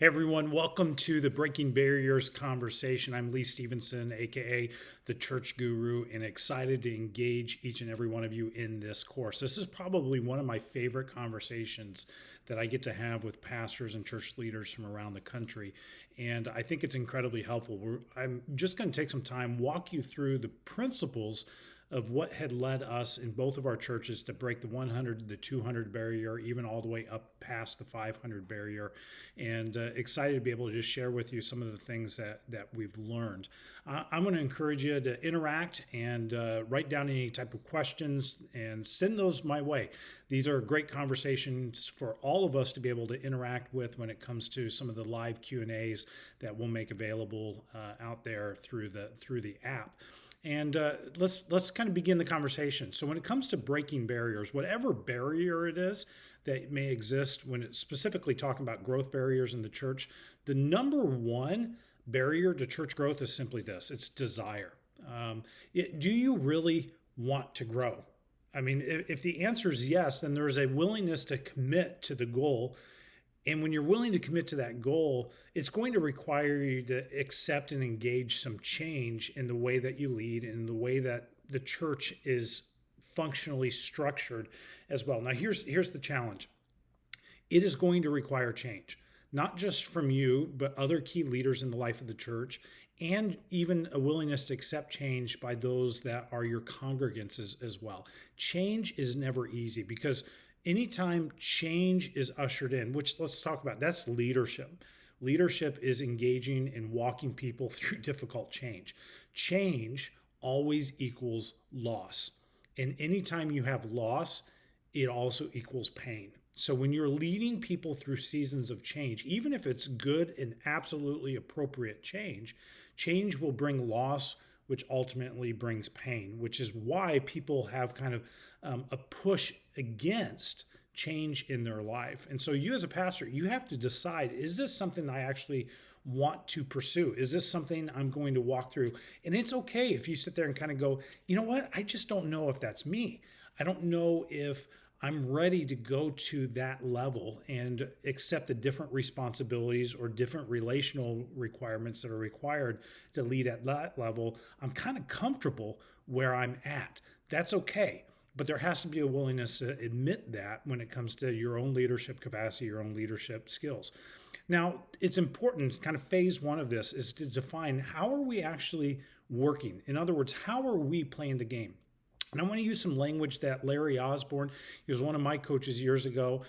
Hey everyone, welcome to the Breaking Barriers conversation. I'm Lee Stevenson, aka the Church Guru, and excited to engage each and every one of you in this course. This is probably one of my favorite conversations that I get to have with pastors and church leaders from around the country. And I think it's incredibly helpful. I'm just going to take some time, walk you through the principles of what had led us in both of our churches to break the 100, the 200 barrier, even all the way up past the 500 barrier. And excited to be able to just share with you some of the things that we've learned. I'm going to encourage you to interact and write down any type of questions and send those my way. These are great conversations for all of us to be able to interact with when it comes to some of the live Q&As that we'll make available out there through the app. And let's kind of begin the conversation. So when it comes to breaking barriers, whatever barrier it is that may exist, when it's specifically talking about growth barriers in the church, the number one barrier to church growth is simply this: it's desire. Do you really want to grow? I mean, if the answer is yes, then there's a willingness to commit to the goal. And when you're willing to commit to that goal, it's going to require you to accept and engage some change in the way that you lead and the way that the church is functionally structured as well. Now, here's the challenge. It is going to require change, not just from you, but other key leaders in the life of the church, and even a willingness to accept change by those that are your congregants as well. Change is never easy because anytime change is ushered in, which let's talk about, that's leadership. Leadership is engaging and walking people through difficult change. Change always equals loss. And anytime you have loss, it also equals pain. So when you're leading people through seasons of change, even if it's good and absolutely appropriate change, change will bring loss, which ultimately brings pain, which is why people have kind of a push against change in their life. And so you as a pastor, you have to decide, is this something I actually want to pursue? Is this something I'm going to walk through? And it's okay if you sit there and kind of go, you know what? I just don't know if that's me. I don't know if I'm ready to go to that level and accept the different responsibilities or different relational requirements that are required to lead at that level. I'm kind of comfortable where I'm at. That's okay. But there has to be a willingness to admit that when it comes to your own leadership capacity, your own leadership skills. Now, it's important, kind of phase one of this is to define, how are we actually working? In other words, how are we playing the game? And I want to use some language that Larry Osborne, he was one of my coaches years ago.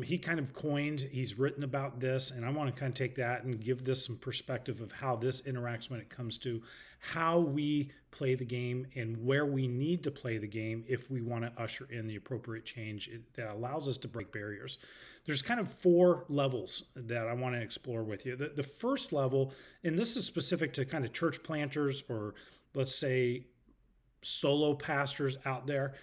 He kind of coined, he's written about this, and I want to kind of take that and give this some perspective of how this interacts when it comes to how we play the game and where we need to play the game if we want to usher in the appropriate change that allows us to break barriers. There's kind of four levels that I want to explore with you. The first level, and this is specific to kind of church planters, or let's say solo pastors out there,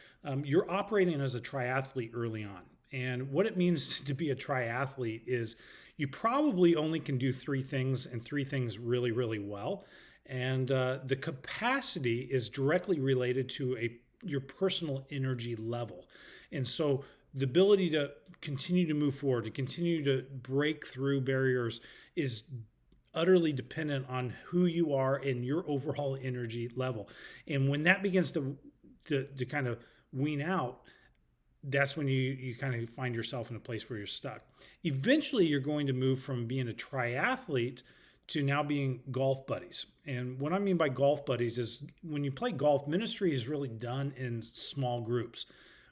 you're operating as a triathlete early on. And what it means to be a triathlete is you probably only can do three things, and three things really, really well. And the capacity is directly related to your personal energy level. And so the ability to continue to move forward, to continue to break through barriers, is utterly dependent on who you are and your overall energy level. And when that begins to kind of wean out, that's when you kind of find yourself in a place where you're stuck. Eventually, you're going to move from being a triathlete to now being golf buddies. And what I mean by golf buddies is when you play golf, ministry is really done in small groups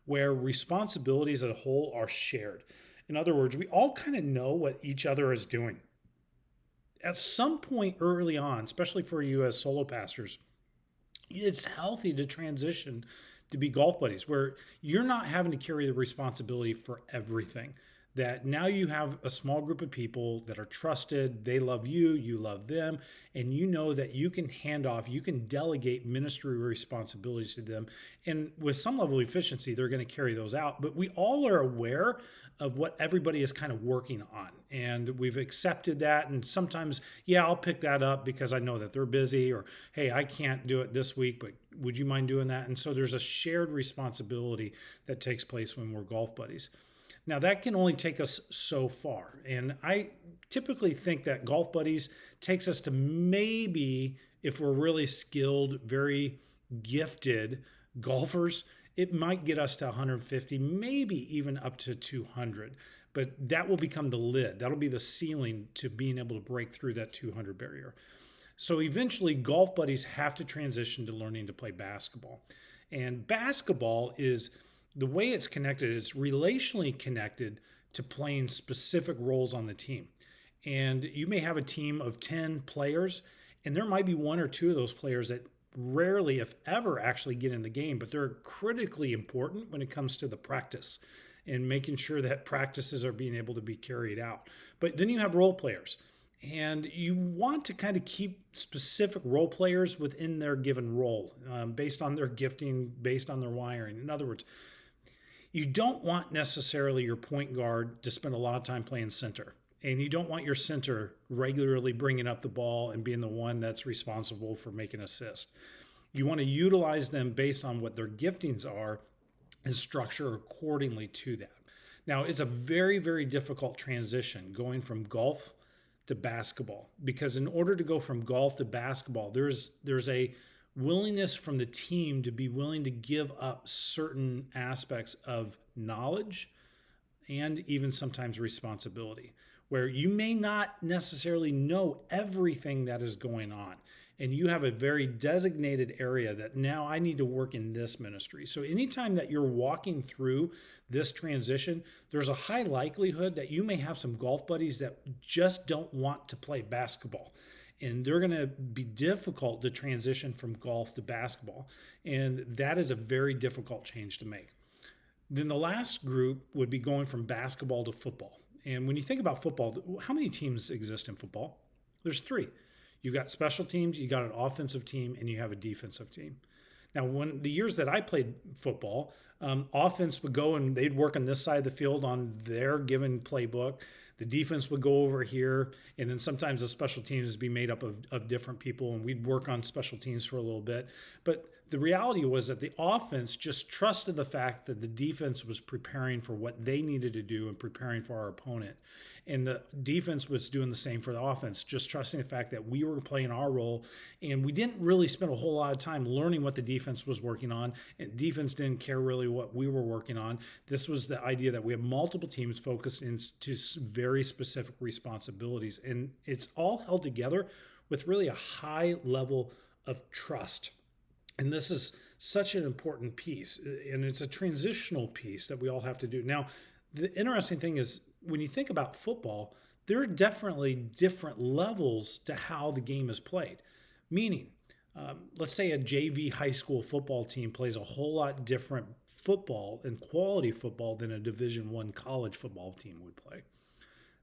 where responsibilities as a whole are shared. In other words, we all kind of know what each other is doing. At some point early on, especially for you as solo pastors, it's healthy to transition to be golf buddies where you're not having to carry the responsibility for everything. That now you have a small group of people that are trusted, they love you, you love them, and you know that you can hand off, you can delegate ministry responsibilities to them. And with some level of efficiency, they're going to carry those out. But we all are aware of what everybody is kind of working on. And we've accepted that. And sometimes, yeah, I'll pick that up because I know that they're busy, or, hey, I can't do it this week, but would you mind doing that? And so there's a shared responsibility that takes place when we're golf buddies. Now, that can only take us so far. And I typically think that Golf Buddies takes us to maybe, if we're really skilled, very gifted golfers, it might get us to 150, maybe even up to 200. But that will become the lid. That'll be the ceiling to being able to break through that 200 barrier. So eventually, Golf Buddies have to transition to learning to play basketball. And basketball is the way it's connected, it's relationally connected to playing specific roles on the team. And you may have a team of 10 players, and there might be one or two of those players that rarely, if ever, actually get in the game, but they're critically important when it comes to the practice and making sure that practices are being able to be carried out. But then you have role players. And you want to kind of keep specific role players within their given role, based on their gifting, based on their wiring. In other words, you don't want necessarily your point guard to spend a lot of time playing center. And you don't want your center regularly bringing up the ball and being the one that's responsible for making assists. You want to utilize them based on what their giftings are and structure accordingly to that. Now, it's a very, very difficult transition going from golf to basketball, because in order to go from golf to basketball, there's a willingness from the team to be willing to give up certain aspects of knowledge and even sometimes responsibility, where you may not necessarily know everything that is going on. And you have a very designated area that now I need to work in this ministry. So anytime that you're walking through this transition, there's a high likelihood that you may have some golf buddies that just don't want to play basketball. And they're going to be difficult to transition from golf to basketball. And that is a very difficult change to make. Then the last group would be going from basketball to football. And when you think about football, how many teams exist in football? There's 3. You've got special teams, you got an offensive team, and you have a defensive team. Now, when the years that I played football, offense would go and they'd work on this side of the field on their given playbook. The defense would go over here, and then sometimes the special teams would be made up of different people, and we'd work on special teams for a little bit. But the reality was that the offense just trusted the fact that the defense was preparing for what they needed to do and preparing for our opponent. And the defense was doing the same for the offense, just trusting the fact that we were playing our role. And we didn't really spend a whole lot of time learning what the defense was working on. And defense didn't care really what we were working on. This was the idea that we have multiple teams focused into very specific responsibilities. And it's all held together with really a high level of trust. And this is such an important piece. And it's a transitional piece that we all have to do. Now, the interesting thing is, when you think about football, there are definitely different levels to how the game is played. Meaning, let's say a JV high school football team plays a whole lot different football and quality football than a Division I college football team would play.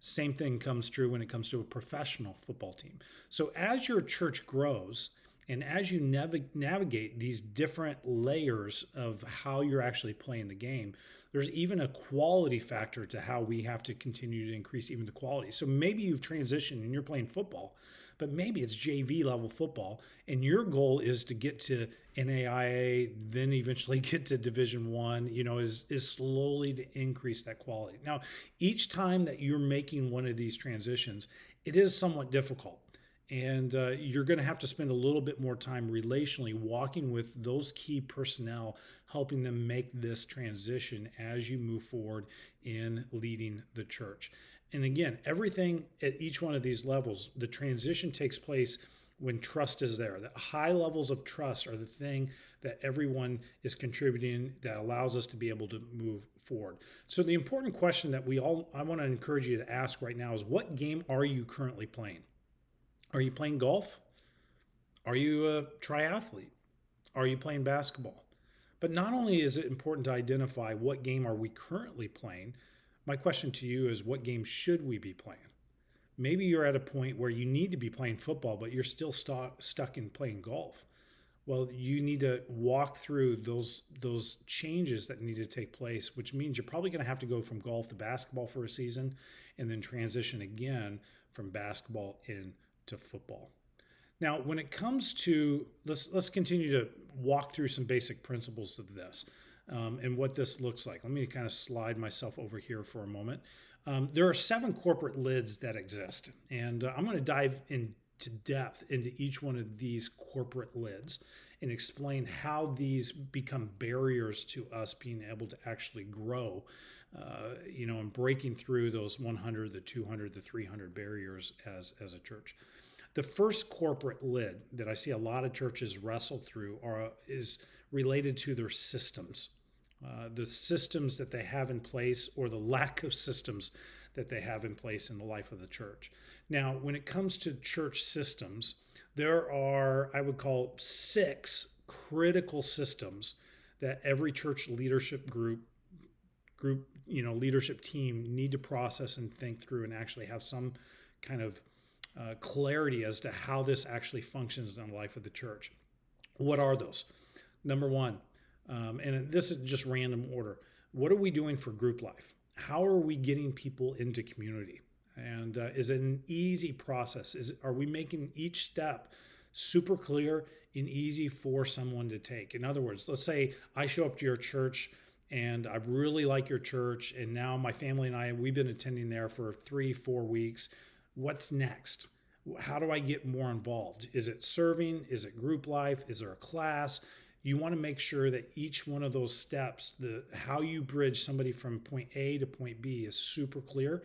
Same thing comes true when it comes to a professional football team. So as your church grows, and as you navigate these different layers of how you're actually playing the game, there's even a quality factor to how we have to continue to increase even the quality. So maybe you've transitioned and you're playing football, but maybe it's JV level football, and your goal is to get to NAIA, then eventually get to Division I, is slowly to increase that quality. Now, each time that you're making one of these transitions, it is somewhat difficult. And you're going to have to spend a little bit more time relationally walking with those key personnel, helping them make this transition as you move forward in leading the church. And again, everything at each one of these levels, the transition takes place when trust is there. The high levels of trust are the thing that everyone is contributing that allows us to be able to move forward. So the important question that I want to encourage you to ask right now is, what game are you currently playing? Are you playing golf? Are you a triathlete? Are you playing basketball? But not only is it important to identify what game are we currently playing, my question to you is, what game should we be playing? Maybe you're at a point where you need to be playing football, but you're still stuck in playing golf. Well, you need to walk through those changes that need to take place, which means you're probably going to have to go from golf to basketball for a season and then transition again from basketball into football. Now, when it comes to, let's continue to walk through some basic principles of this. and what this looks like. Let me kind of slide myself over here for a moment. There are 7 corporate lids that exist, and I'm going to dive into depth into each one of these corporate lids and explain how these become barriers to us being able to actually grow, and breaking through those 100, the 200, the 300 barriers as a church. The first corporate lid that I see a lot of churches wrestle through is related to their systems. The systems that they have in place, or the lack of systems that they have in place in the life of the church. Now, when it comes to church systems, there are, I would call, 6 critical systems that every church leadership group, leadership team need to process and think through and actually have some kind of clarity as to how this actually functions in the life of the church. What are those? Number 1, and this is just random order. What are we doing for group life? How are we getting people into community? And is it an easy process? Are we making each step super clear and easy for someone to take? In other words, let's say I show up to your church and I really like your church, and now my family and we've been attending there for 3-4 weeks. What's next? How do I get more involved? Is it serving? Is it group life? Is there a class? You want to make sure that each one of those steps, how you bridge somebody from point A to point B, is super clear,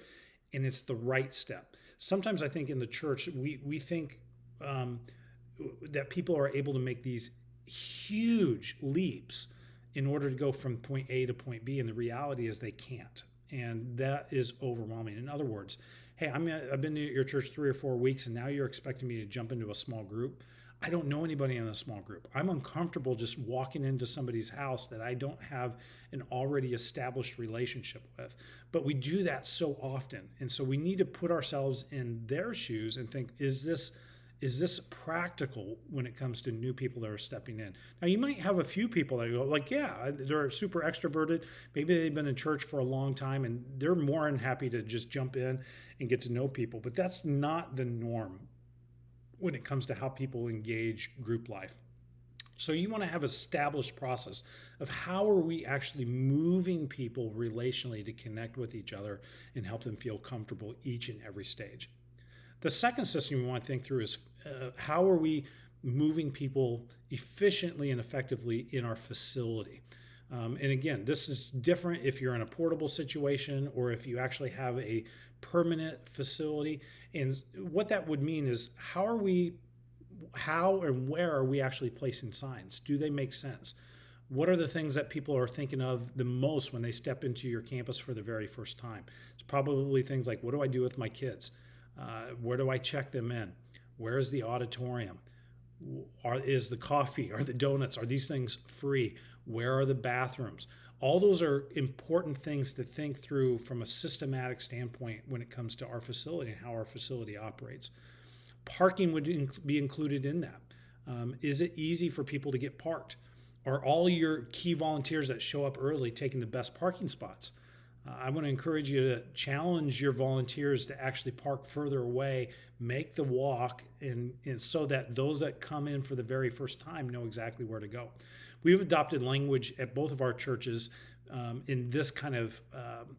and it's the right step. Sometimes I think in the church, we think that people are able to make these huge leaps in order to go from point A to point B, and the reality is they can't. And that is overwhelming. In other words, hey, I've been to your church 3 or 4 weeks, and now you're expecting me to jump into a small group. I don't know anybody in a small group. I'm uncomfortable just walking into somebody's house that I don't have an already established relationship with. But we do that so often. And so we need to put ourselves in their shoes and think, is this practical when it comes to new people that are stepping in? Now, you might have a few people that go like, yeah, they're super extroverted. Maybe they've been in church for a long time and they're more than happy to just jump in and get to know people. But that's not the norm when it comes to how people engage group life. So you want to have an established process of how are we actually moving people relationally to connect with each other and help them feel comfortable each and every stage. The second system we want to think through is how are we moving people efficiently and effectively in our facility. And again, this is different if you're in a portable situation or if you actually have a permanent facility. And what that would mean is how and where are we actually placing signs? Do they make sense? What are the things that people are thinking of the most when they step into your campus for the very first time? It's probably things like, what do I do with my kids? Where do I check them in? Where is the auditorium? Is the coffee? Are the donuts? Are these things free? Where are the bathrooms? All those are important things to think through from a systematic standpoint when it comes to our facility and how our facility operates. Parking would be included in that. Is it easy for people to get parked? Are all your key volunteers that show up early taking the best parking spots? I want to encourage you to challenge your volunteers to actually park further away, make the walk, and so that those that come in for the very first time know exactly where to go. We've adopted language at both of our churches in this kind of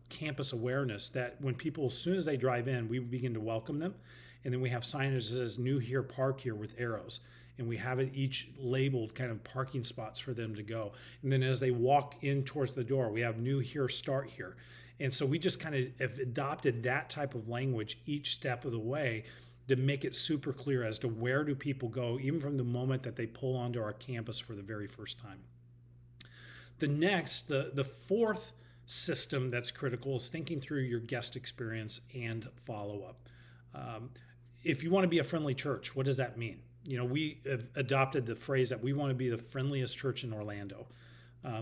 campus awareness that when people, as soon as they drive in, we begin to welcome them. And then we have signage that says new here, park here with arrows. And we have it each labeled kind of parking spots for them to go. And then as they walk in towards the door, we have new here, start here. And so we just kind of have adopted that type of language each step of the way to make it super clear as to where do people go, even from the moment that they pull onto our campus for the very first time. The fourth system that's critical is thinking through your guest experience and follow-up. If you want to be a friendly church, what does that mean? We have adopted the phrase that we want to be the friendliest church in Orlando.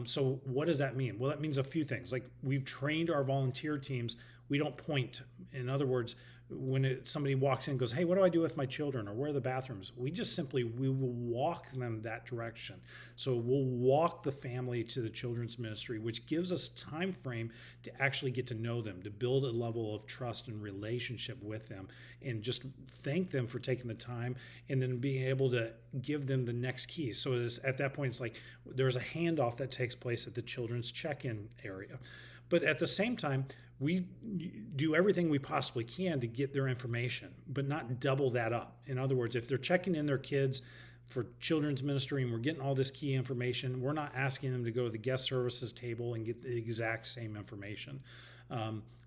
So what does that mean? Well, that means a few things. Like, we've trained our volunteer teams. We don't point. In other words, when somebody walks in and goes, hey, what do I do with my children, or where are the bathrooms? We will walk them that direction. So we'll walk the family to the children's ministry, which gives us time frame to actually get to know them, to build a level of trust and relationship with them, and just thank them for taking the time, and then being able to give them the next key. So at that point, it's like there's a handoff that takes place at the children's check-in area. But at the same time, we do everything we possibly can to get their information, but not double that up. In other words, if they're checking in their kids for children's ministry and we're getting all this key information, we're not asking them to go to the guest services table and get the exact same information.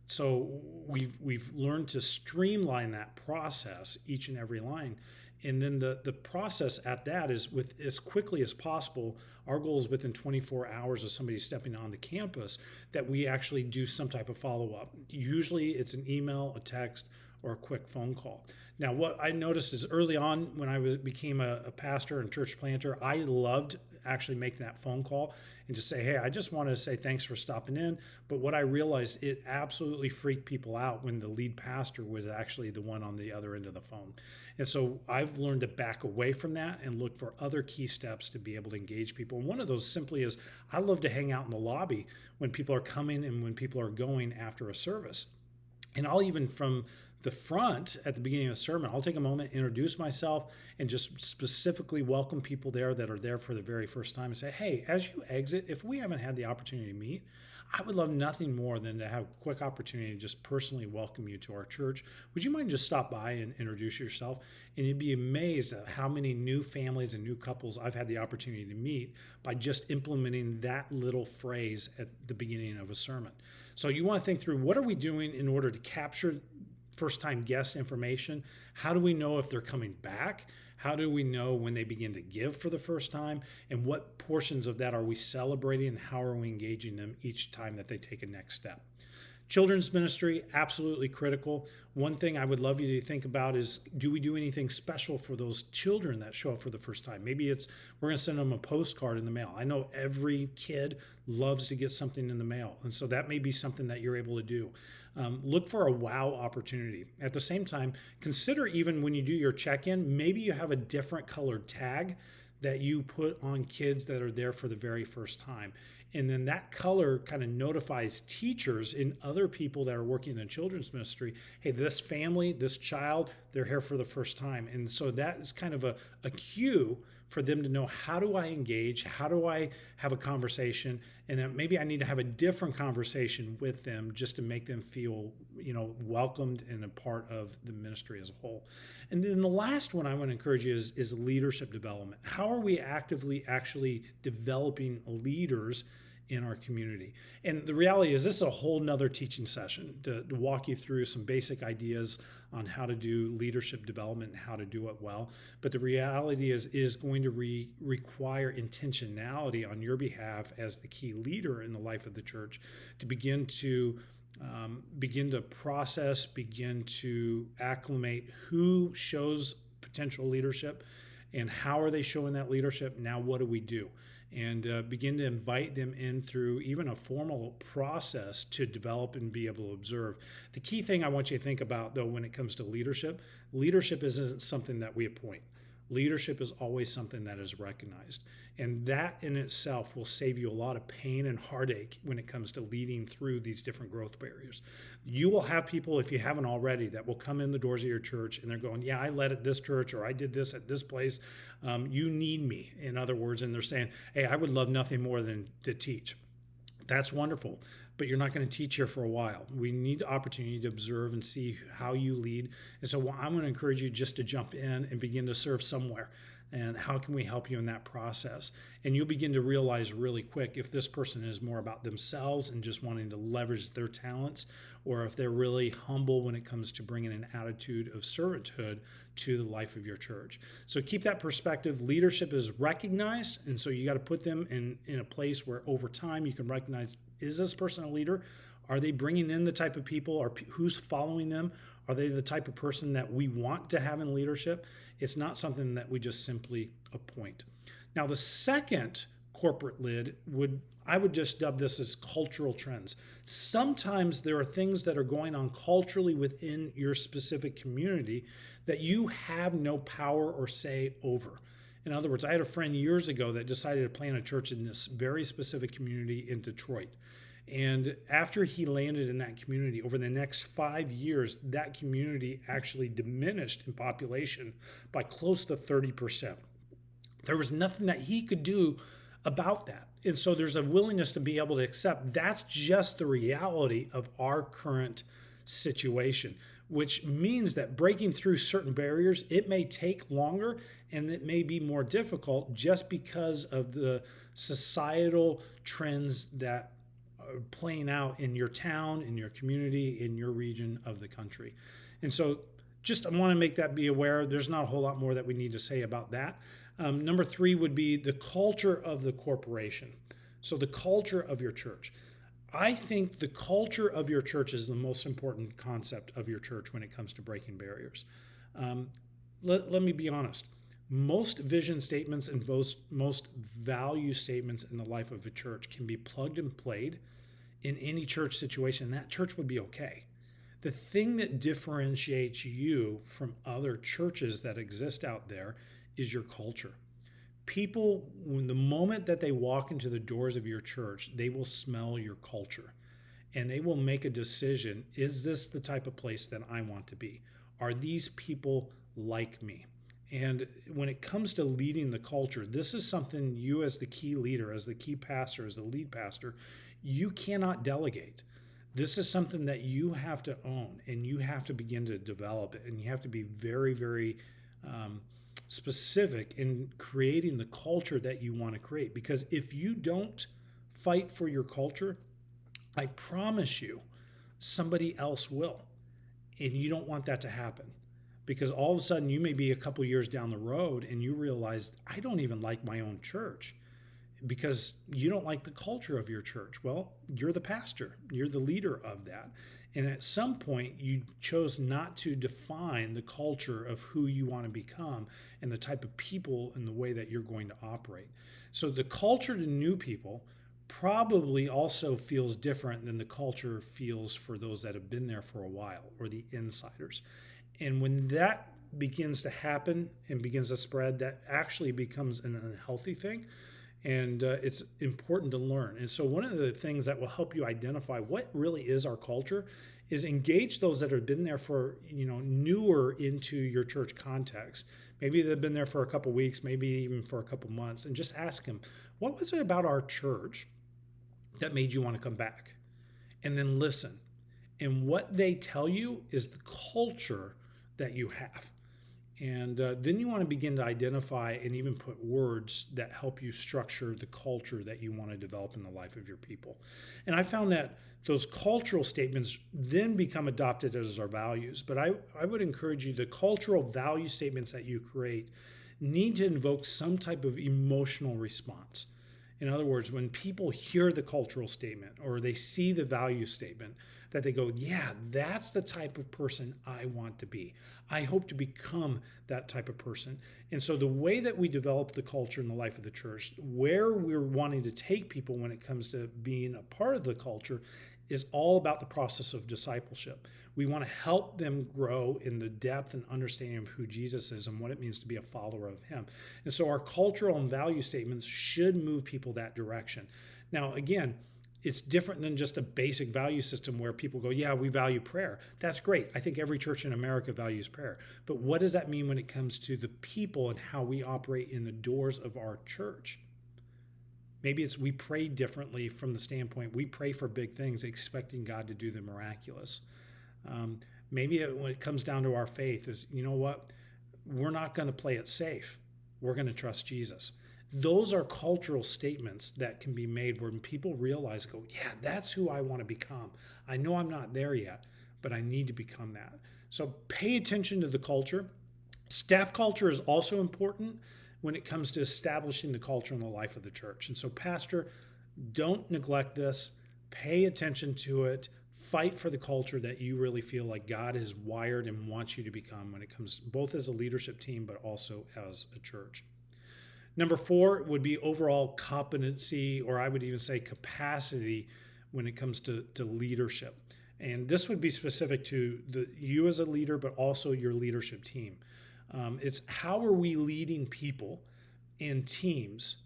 So we've learned to streamline that process each and every line. And then the process at that is, with as quickly as possible, our goal is within 24 hours of somebody stepping on the campus that we actually do some type of follow-up. Usually it's an email, a text, or a quick phone call. Now, what I noticed is early on when I became a pastor and church planter, I loved actually making that phone call and just say, hey, I just wanted to say thanks for stopping in. But what I realized, it absolutely freaked people out when the lead pastor was actually the one on the other end of the phone. And so I've learned to back away from that and look for other key steps to be able to engage people. And one of those simply is, I love to hang out in the lobby when people are coming and when people are going after a service. And I'll even, from the front at the beginning of the sermon, I'll take a moment, introduce myself, and just specifically welcome people there that are there for the very first time and say, hey, as you exit, if we haven't had the opportunity to meet, I would love nothing more than to have a quick opportunity to just personally welcome you to our church. Would you mind just stop by and introduce yourself? And you'd be amazed at how many new families and new couples I've had the opportunity to meet by just implementing that little phrase at the beginning of a sermon. So you want to think through, what are we doing in order to capture first-time guest information? How do we know if they're coming back? How do we know when they begin to give for the first time? And what portions of that are we celebrating, and how are we engaging them each time that they take a next step? Children's ministry, absolutely critical. One thing I would love you to think about is, do we do anything special for those children that show up for the first time? Maybe we're going to send them a postcard in the mail. I know every kid loves to get something in the mail, and so that may be something that you're able to do. Look for a wow opportunity. At the same time, consider, even when you do your check-in, maybe you have a different colored tag that you put on kids that are there for the very first time. And then that color kind of notifies teachers and other people that are working in the children's ministry, hey, this family, this child, they're here for the first time. And so that is kind of a cue for them to know, how do I engage? How do I have a conversation? And then maybe I need to have a different conversation with them just to make them feel, welcomed and a part of the ministry as a whole. And then the last one I want to encourage you is leadership development. How are we actively actually developing leaders in our community? And the reality is, this is a whole nother teaching session to walk you through some basic ideas on how to do leadership development and how to do it well. But the reality is going to require intentionality on your behalf as the key leader in the life of the church to begin to process, begin to acclimate who shows potential leadership and how are they showing that leadership. Now, what do we do? And begin to invite them in through even a formal process to develop and be able to observe. The key thing I want you to think about, though, when it comes to leadership isn't something that we appoint. Leadership is always something that is recognized. And that in itself will save you a lot of pain and heartache when it comes to leading through these different growth barriers. You will have people, if you haven't already, that will come in the doors of your church and they're going, yeah, I led at this church, or I did this at this place. You need me, in other words. And they're saying, hey, I would love nothing more than to teach. That's wonderful, but you're not going to teach here for a while. We need the opportunity to observe and see how you lead. And so I'm going to encourage you just to jump in and begin to serve somewhere. And how can we help you in that process? And you'll begin to realize really quick if this person is more about themselves and just wanting to leverage their talents, or if they're really humble when it comes to bringing an attitude of servanthood to the life of your church. So keep that perspective. Leadership is recognized, and so you got to put them in a place where over time you can recognize, is this person a leader? Are they bringing in the type of people, or who's following them? Are they the type of person that we want to have in leadership? It's not something that we just simply appoint. Now, the second corporate lid would I would just dub this as cultural trends. Sometimes there are things that are going on culturally within your specific community that you have no power or say over. In other words, I had a friend years ago that decided to plant a church in this very specific community in Detroit. And after he landed in that community, over the next 5 years, that community actually diminished in population by close to 30%. There was nothing that he could do about that. And so there's a willingness to be able to accept that's just the reality of our current situation, which means that breaking through certain barriers, it may take longer and it may be more difficult just because of the societal trends that are playing out in your town, in your community, in your region of the country. And so just I want to make that be aware. There's not a whole lot more that we need to say about that. Number 3 would be the culture of the corporation. So the culture of your church. I think the culture of your church is the most important concept of your church when it comes to breaking barriers. Let me be honest. Most vision statements and most value statements in the life of a church can be plugged and played in any church situation. That church would be okay. The thing that differentiates you from other churches that exist out there is your culture. People, when the moment that they walk into the doors of your church, they will smell your culture and they will make a decision. Is this the type of place that I want to be? Are these people like me? And when it comes to leading the culture, this is something you as the key leader, as the key pastor, as the lead pastor, you cannot delegate. This is something that you have to own and you have to begin to develop it. And you have to be very, very specific in creating the culture that you want to create. Because if you don't fight for your culture, I promise you, somebody else will. And you don't want that to happen. Because all of a sudden you may be a couple years down the road and you realize, I don't even like my own church because you don't like the culture of your church. Well, you're the pastor, you're the leader of that. And at some point you chose not to define the culture of who you want to become and the type of people and the way that you're going to operate. So the culture to new people probably also feels different than the culture feels for those that have been there for a while or the insiders. And when that begins to happen and begins to spread, that actually becomes an unhealthy thing. And it's important to learn. And so one of the things that will help you identify what really is our culture is engage those that have been there for, newer into your church context. Maybe they've been there for a couple weeks, maybe even for a couple months, and just ask them, what was it about our church that made you want to come back? And then listen. And what they tell you is the culture that you have. And then you want to begin to identify and even put words that help you structure the culture that you want to develop in the life of your people. And I found that those cultural statements then become adopted as our values. But I would encourage you, the cultural value statements that you create need to invoke some type of emotional response. In other words, when people hear the cultural statement or they see the value statement, that they go, yeah, that's the type of person I want to be. I hope to become that type of person. And so the way that we develop the culture in the life of the church, where we're wanting to take people when it comes to being a part of the culture, is all about the process of discipleship. We want to help them grow in the depth and understanding of who Jesus is and what it means to be a follower of him. And so our cultural and value statements should move people that direction. Now, again, it's different than just a basic value system where people go, yeah, we value prayer. That's great. I think every church in America values prayer. But what does that mean when it comes to the people and how we operate in the doors of our church? Maybe it's we pray differently from the standpoint, we pray for big things, expecting God to do the miraculous. Maybe when it comes down to our faith is, you know what? We're not going to play it safe. We're going to trust Jesus. Those are cultural statements that can be made when people realize, go, yeah, that's who I want to become. I know I'm not there yet, but I need to become that. So pay attention to the culture. Staff culture is also important when it comes to establishing the culture in the life of the church. And so, pastor, don't neglect this. Pay attention to it. Fight for the culture that you really feel like God has wired and wants you to become when it comes both as a leadership team, but also as a church. Number 4 would be overall competency, or I would even say capacity when it comes to leadership. And this would be specific to you as a leader, but also your leadership team. It's how are we leading people in teams,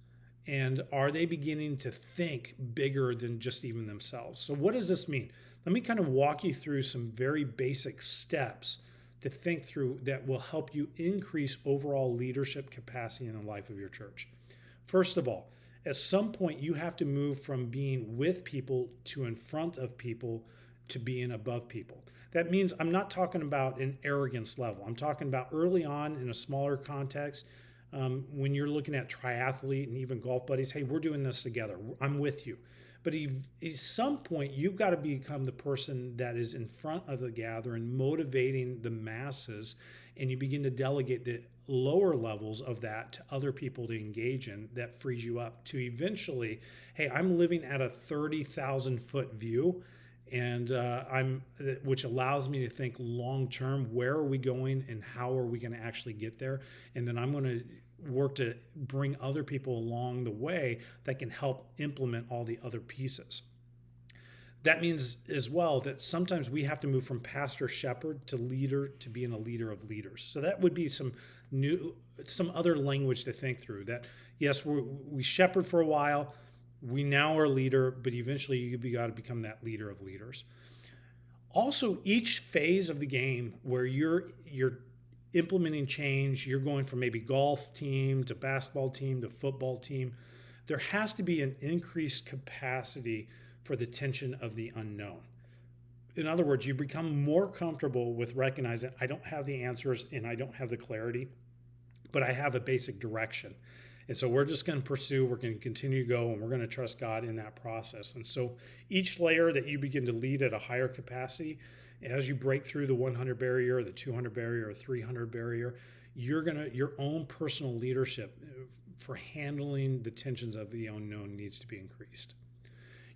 and are they beginning to think bigger than just even themselves? So what does this mean? Let me kind of walk you through some very basic steps to think through that will help you increase overall leadership capacity in the life of your church. First of all, at some point you have to move from being with people to in front of people to being above people. That means I'm not talking about an arrogance level. I'm talking about early on in a smaller context, when you're looking at triathlete and even golf buddies, hey, we're doing this together. I'm with you. But at some point, you've got to become the person that is in front of the gathering, motivating the masses, and you begin to delegate the lower levels of that to other people to engage in. That frees you up to eventually, hey, I'm living at a 30,000 foot view, and which allows me to think long term. Where are we going, and how are we going to actually get there? And then I'm going to work to bring other people along the way that can help implement all the other pieces. That means as well that sometimes we have to move from pastor shepherd to leader to being a leader of leaders. So that would be some other language to think through. That yes, we shepherd for a while, we now are a leader, but eventually you got to become that leader of leaders. Also, each phase of the game where you're implementing change, you're going from maybe golf team to basketball team to football team, there has to be an increased capacity for the tension of the unknown. In other words, you become more comfortable with recognizing I don't have the answers and I don't have the clarity, but I have a basic direction. And so we're just going to pursue, we're going to continue to go, and we're going to trust God in that process. And so each layer that you begin to lead at a higher capacity, as you break through the 100 barrier, the 200 barrier, or 300 barrier, your own personal leadership for handling the tensions of the unknown needs to be increased.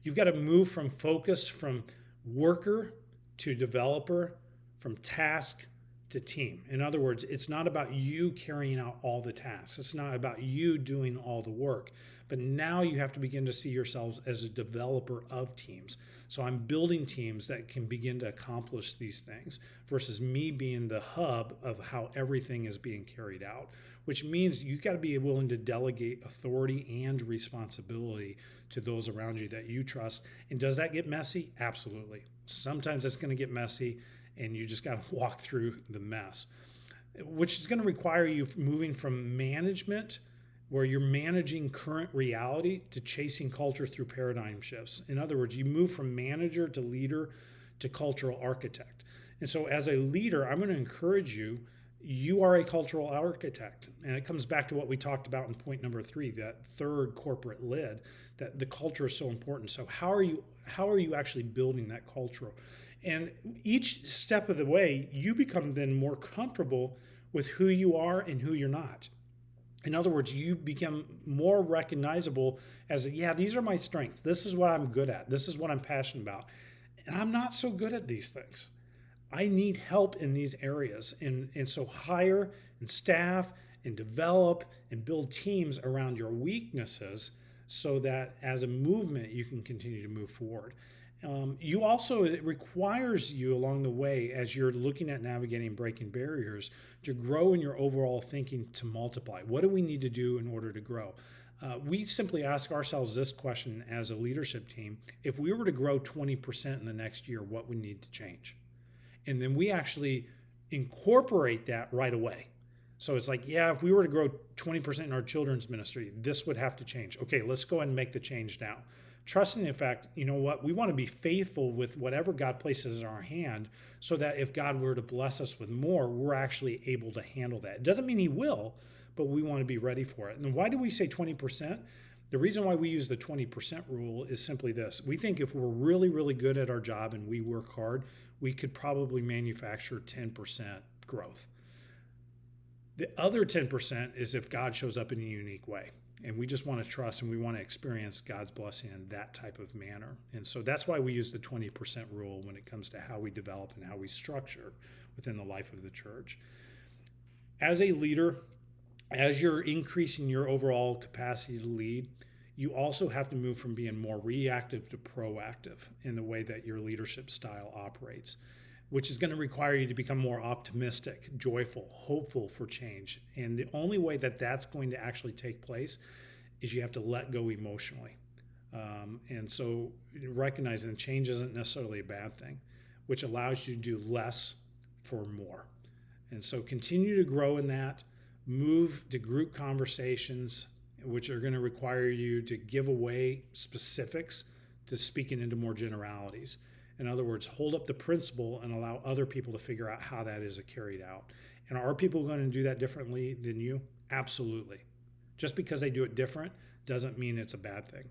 You've got to move from focus from worker to developer, from task to team. In other words, it's not about you carrying out all the tasks. It's not about you doing all the work. But now you have to begin to see yourselves as a developer of teams. So I'm building teams that can begin to accomplish these things versus me being the hub of how everything is being carried out, which means you've got to be willing to delegate authority and responsibility to those around you that you trust. And does that get messy? Absolutely. Sometimes it's going to get messy, and you just got to walk through the mess, which is going to require you moving from management, where you're managing current reality, to chasing culture through paradigm shifts. In other words, you move from manager to leader to cultural architect. And so as a leader, I'm going to encourage you are a cultural architect. And it comes back to what we talked about in point number 3, that third corporate lid, that the culture is so important. So how are you actually building that culture? And each step of the way, you become then more comfortable with who you are and who you're not. In other words, you become more recognizable as, yeah, these are my strengths. This is what I'm good at. This is what I'm passionate about. And I'm not so good at these things. I need help in these areas. And so hire and staff and develop and build teams around your weaknesses so that as a movement, you can continue to move forward. It requires you along the way, as you're looking at navigating and breaking barriers, to grow in your overall thinking, to multiply. What do we need to do in order to grow? We simply ask ourselves this question as a leadership team: if we were to grow 20% in the next year, what would need to change? And then we actually incorporate that right away. So it's like, yeah, if we were to grow 20% in our children's ministry, this would have to change. Okay, let's go ahead and make the change now. Trusting the fact, you know what, we want to be faithful with whatever God places in our hand, so that if God were to bless us with more, we're actually able to handle that. It doesn't mean He will, but we want to be ready for it. And why do we say 20%? The reason why we use the 20% rule is simply this. We think if we're really, really good at our job and we work hard, we could probably manufacture 10% growth. The other 10% is if God shows up in a unique way. And we just want to trust and we want to experience God's blessing in that type of manner. And so that's why we use the 20% rule when it comes to how we develop and how we structure within the life of the church. As a leader, As you're increasing your overall capacity to lead, you also have to move from being more reactive to proactive in the way that your leadership style operates, which is going to require you to become more optimistic, joyful, hopeful for change. And the only way that that's going to actually take place is you have to let go emotionally. And so recognizing change isn't necessarily a bad thing, which allows you to do less for more. And so continue to grow in that, move to group conversations, which are going to require you to give away specifics to speaking into more generalities. In other words, hold up the principle and allow other people to figure out how that is carried out. And are people going to do that differently than you? Absolutely. Just because they do it different doesn't mean it's a bad thing.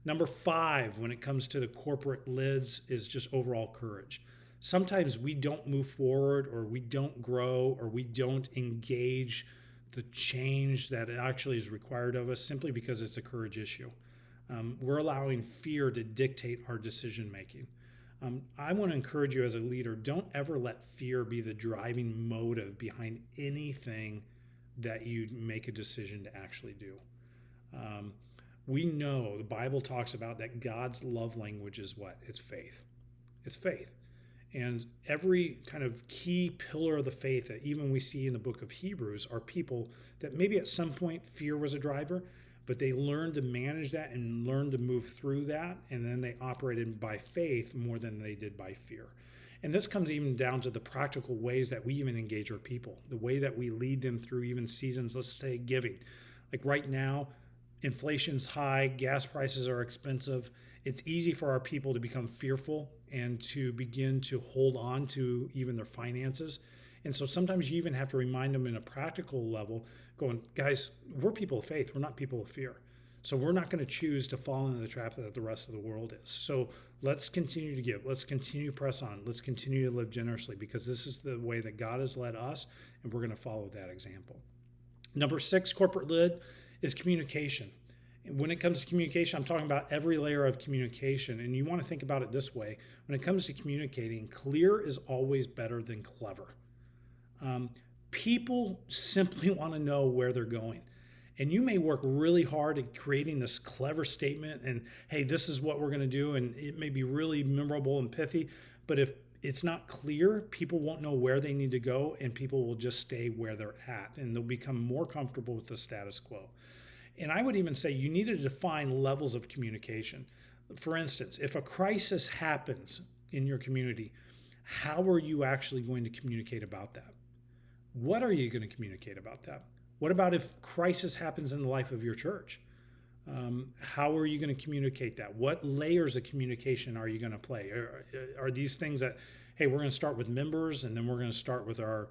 Number 5, when it comes to the corporate lids, is just overall courage. Sometimes we don't move forward, or we don't grow, or we don't engage the change that actually is required of us simply because it's a courage issue. We're allowing fear to dictate our decision making. I want to encourage you as a leader, don't ever let fear be the driving motive behind anything that you make a decision to actually do. We know the Bible talks about that God's love language is what? It's faith. It's faith. And every kind of key pillar of the faith that even we see in the book of Hebrews are people that maybe at some point fear was a driver, but they learned to manage that and learned to move through that. And then they operated by faith more than they did by fear. And this comes even down to the practical ways that we even engage our people, the way that we lead them through even seasons, let's say giving. Like right now, inflation's high, gas prices are expensive. It's easy for our people to become fearful and to begin to hold on to even their finances. And so sometimes you even have to remind them in a practical level, going, guys, we're people of faith. We're not people of fear. So we're not going to choose to fall into the trap that the rest of the world is. So let's continue to give. Let's continue to press on. Let's continue to live generously, because this is the way that God has led us, and we're going to follow that example. Number 6, corporate lid, is communication. When it comes to communication, I'm talking about every layer of communication. And you want to think about it this way. When it comes to communicating, clear is always better than clever. People simply want to know where they're going. And you may work really hard at creating this clever statement and, hey, this is what we're going to do. And it may be really memorable and pithy. But if it's not clear, people won't know where they need to go, and people will just stay where they're at, and they'll become more comfortable with the status quo. And I would even say you need to define levels of communication. For instance, if a crisis happens in your community, how are you actually going to communicate about that? What are you going to communicate about that? What about if crisis happens in the life of your church? How are you going to communicate that? What layers of communication are you going to play? Are these things that, hey, we're going to start with members, and then we're going to start with our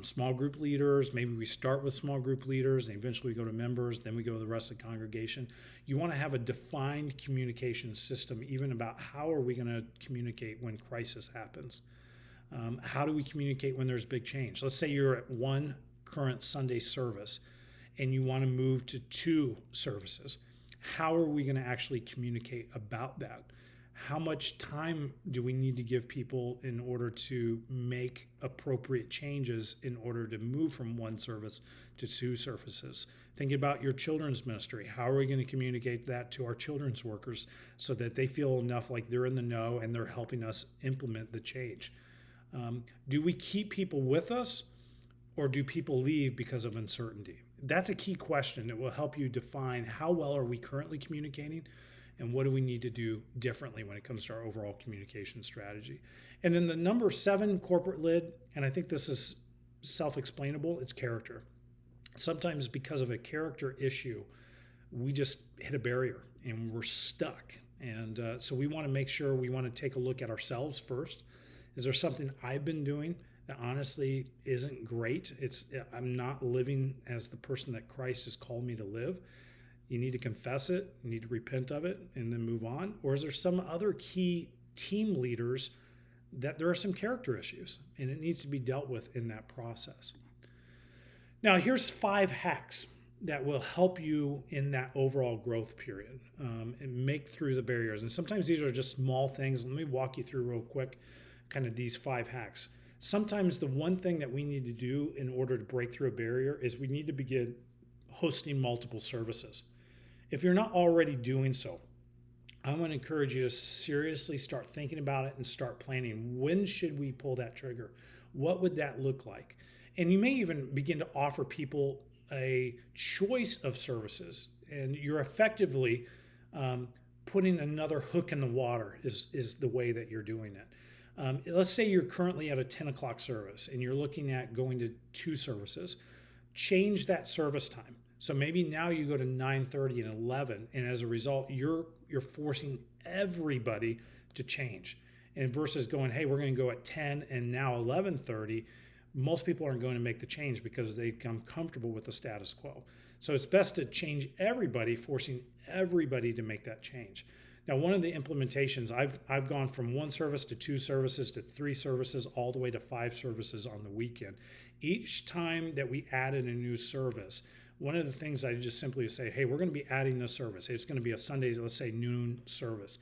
small group leaders? Maybe we start with small group leaders and eventually we go to members, then we go to the rest of the congregation. You want to have a defined communication system, even about how are we going to communicate when crisis happens? How do we communicate when there's big change? Let's say you're at one current Sunday service and you want to move to 2 services. How are we going to actually communicate about that? How much time do we need to give people in order to make appropriate changes in order to move from one service to 2 services? Think about your children's ministry. How are we going to communicate that to our children's workers so that they feel enough like they're in the know and they're helping us implement the change? Do we keep people with us, or do people leave because of uncertainty? That's a key question that will help you define how well are we currently communicating, and what do we need to do differently when it comes to our overall communication strategy. And then the number 7 corporate lid, and I think this is self-explainable, it's character. Sometimes because of a character issue, we just hit a barrier and we're stuck. And so we want to make sure we want to take a look at ourselves first. Is there something I've been doing that honestly isn't great? I'm not living as the person that Christ has called me to live. You need to confess it, you need to repent of it, and then move on. Or is there some other key team leaders that there are some character issues and it needs to be dealt with in that process? Now, here's 5 hacks that will help you in that overall growth period and make through the barriers. And sometimes these are just small things. Let me walk you through real quick kind of these 5 hacks. Sometimes the one thing that we need to do in order to break through a barrier is we need to begin hosting multiple services. If you're not already doing so, I want to encourage you to seriously start thinking about it and start planning. When should we pull that trigger? What would that look like? And you may even begin to offer people a choice of services, and you're effectively putting another hook in the water is the way that you're doing it. Let's say you're currently at a 10 o'clock service and you're looking at going to 2 services. Change that service time. So maybe now you go to 9:30 and 11, and as a result, you're forcing everybody to change. And versus going, hey, we're going to go at 10 and now 11:30, most people aren't going to make the change because they become comfortable with the status quo. So it's best to change everybody, forcing everybody to make that change. Now, one of the implementations, I've gone from 1 service to 2 services to 3 services, all the way to 5 services on the weekend. Each time that we added a new service, one of the things I just simply say, hey, we're going to be adding this service. It's going to be a Sunday, let's say noon service.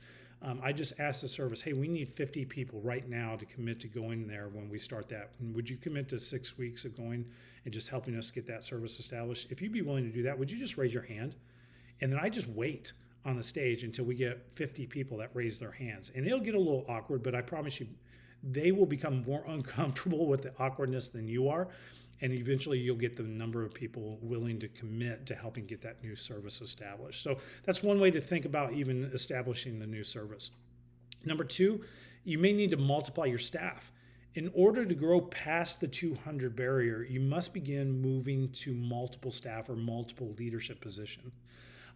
I just asked the service, hey, we need 50 people right now to commit to going there when we start that. And would you commit to 6 weeks of going and just helping us get that service established? If you'd be willing to do that, would you just raise your hand? And then I just wait on the stage until we get 50 people that raise their hands. And it'll get a little awkward, but I promise you, they will become more uncomfortable with the awkwardness than you are. And eventually you'll get the number of people willing to commit to helping get that new service established. So that's one way to think about even establishing the new service. Number 2, you may need to multiply your staff. In order to grow past the 200 barrier, you must begin moving to multiple staff or multiple leadership position.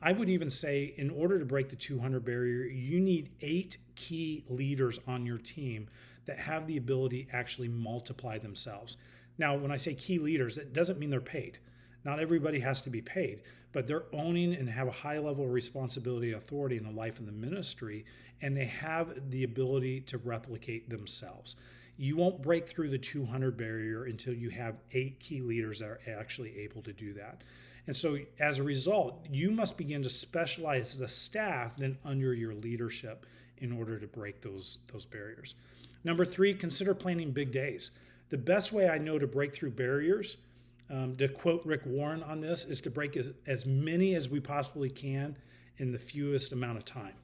I would even say in order to break the 200 barrier, you need 8 key leaders on your team that have the ability to actually multiply themselves. Now, when I say key leaders, it doesn't mean they're paid. Not everybody has to be paid, but they're owning and have a high level of responsibility, authority in the life of the ministry, and they have the ability to replicate themselves. You won't break through the 200 barrier until you have 8 key leaders that are actually able to do that. And so as a result, you must begin to specialize the staff then under your leadership in order to break those barriers. Number 3, consider planning big days. The best way I know to break through barriers, to quote Rick Warren on this, is to break as many as we possibly can in the fewest amount of time.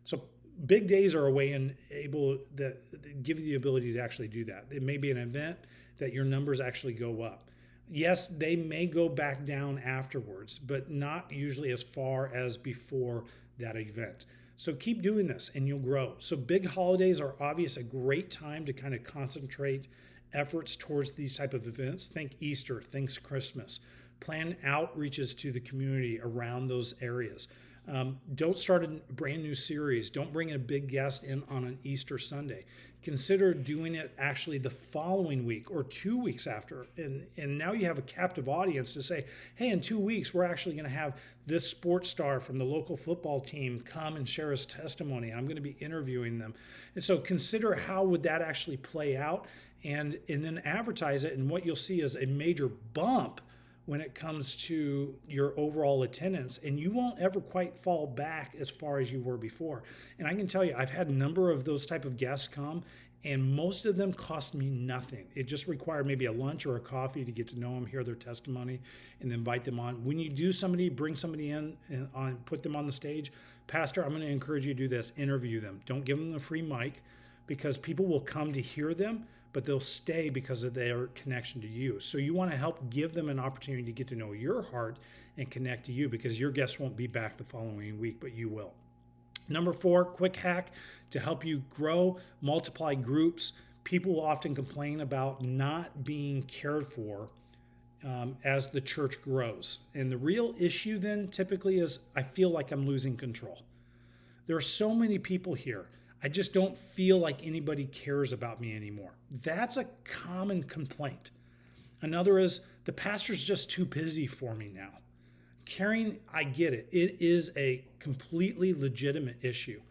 So big days are a way and able that give you the ability to actually do that. It may be an event that your numbers actually go up. Yes, they may go back down afterwards, but not usually as far as before that event. So keep doing this and you'll grow. So big holidays are obviously a great time to kind of concentrate efforts towards these type of events. Think Easter, think Christmas. Plan outreaches to the community around those areas. Don't start a brand new series. Don't bring a big guest in on an Easter Sunday. Consider doing it actually the following week or 2 weeks after. And now you have a captive audience to say, hey, in 2 weeks, we're actually going to have this sports star from the local football team come and share his testimony. I'm going to be interviewing them. And so consider how would that actually play out and then advertise it. And what you'll see is a major bump when it comes to your overall attendance, and you won't ever quite fall back as far as you were before. And I can tell you, I've had a number of those type of guests come, and most of them cost me nothing. It just required maybe a lunch or a coffee to get to know them, hear their testimony, and then invite them on. When you do somebody, bring somebody in and put them on the stage, Pastor, I'm going to encourage you to do this, interview them. Don't give them the free mic, because people will come to hear them, but they'll stay because of their connection to you. So you want to help give them an opportunity to get to know your heart and connect to you, because your guests won't be back the following week, but you will. Number 4, quick hack to help you grow, multiply groups. People will often complain about not being cared for as the church grows. And the real issue then typically is, I feel like I'm losing control. There are so many people here. I just don't feel like anybody cares about me anymore. That's a common complaint. Another is, the pastor's just too busy for me now. Caring, I get it. It is a completely legitimate issue.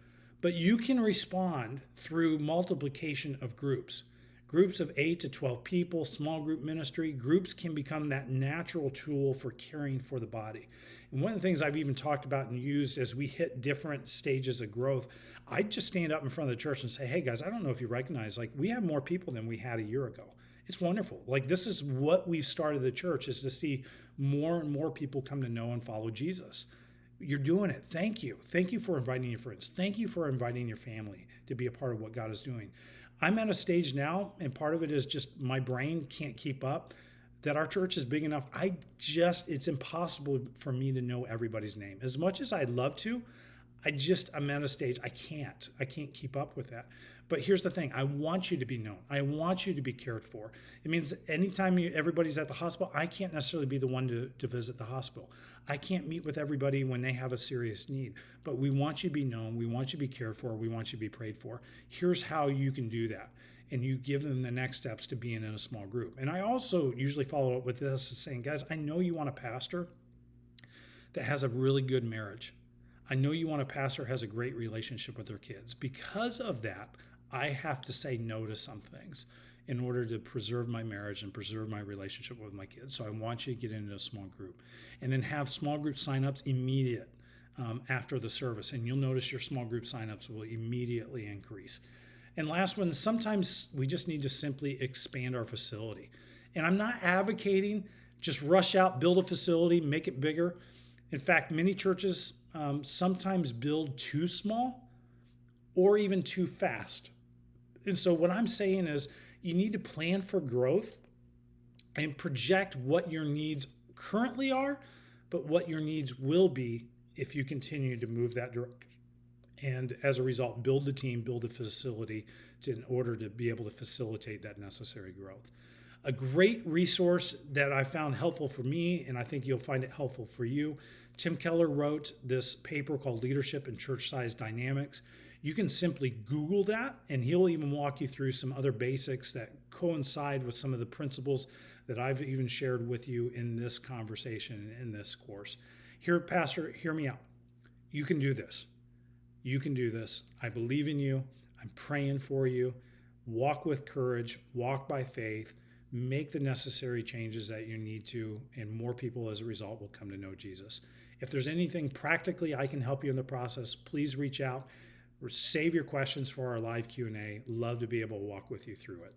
But you can respond through multiplication of groups. Groups of 8 to 12 people, small group ministry. Groups can become that natural tool for caring for the body. And one of the things I've even talked about and used as we hit different stages of growth, I just stand up in front of the church and say, hey guys, I don't know if you recognize, like, we have more people than we had a year ago. It's wonderful. Like, this is what we've started the church, is to see more and more people come to know and follow Jesus. You're doing it. Thank you. Thank you for inviting your friends. Thank you for inviting your family to be a part of what God is doing. I'm at a stage now, and part of it is just my brain can't keep up, that our church is big enough. It's impossible for me to know everybody's name. As much as I'd love to, I'm at a stage I can't keep up with that. But here's the thing: I want you to be known. I want you to be cared for. It means anytime everybody's at the hospital, I can't necessarily be the one to visit the hospital. I can't meet with everybody when they have a serious need. But we want you to be known. We want you to be cared for. We want you to be prayed for. Here's how you can do that. And you give them the next steps to being in a small group. And I also usually follow up with this, saying, guys, I know you want a pastor that has a really good marriage. I know you want a pastor who has a great relationship with their kids. Because of that, I have to say no to some things in order to preserve my marriage and preserve my relationship with my kids. So I want you to get into a small group, and then have small group signups immediate after the service. And you'll notice your small group signups will immediately increase. And last one, sometimes we just need to simply expand our facility. And I'm not advocating just rush out, build a facility, make it bigger. In fact, many churches sometimes build too small or even too fast. And so what I'm saying is, you need to plan for growth and project what your needs currently are, but what your needs will be if you continue to move that direction. And as a result, build the team, build the facility in order to be able to facilitate that necessary growth. A great resource that I found helpful for me, and I think you'll find it helpful for you, Tim Keller wrote this paper called Leadership and Church Size Dynamics. You can simply Google that, and he'll even walk you through some other basics that coincide with some of the principles that I've even shared with you in this conversation, in this course. Here, Pastor, hear me out. You can do this. You can do this. I believe in you. I'm praying for you. Walk with courage. Walk by faith. Make the necessary changes that you need to, and more people as a result will come to know Jesus. If there's anything practically I can help you in the process, please reach out or save your questions for our live Q&A. Love to be able to walk with you through it.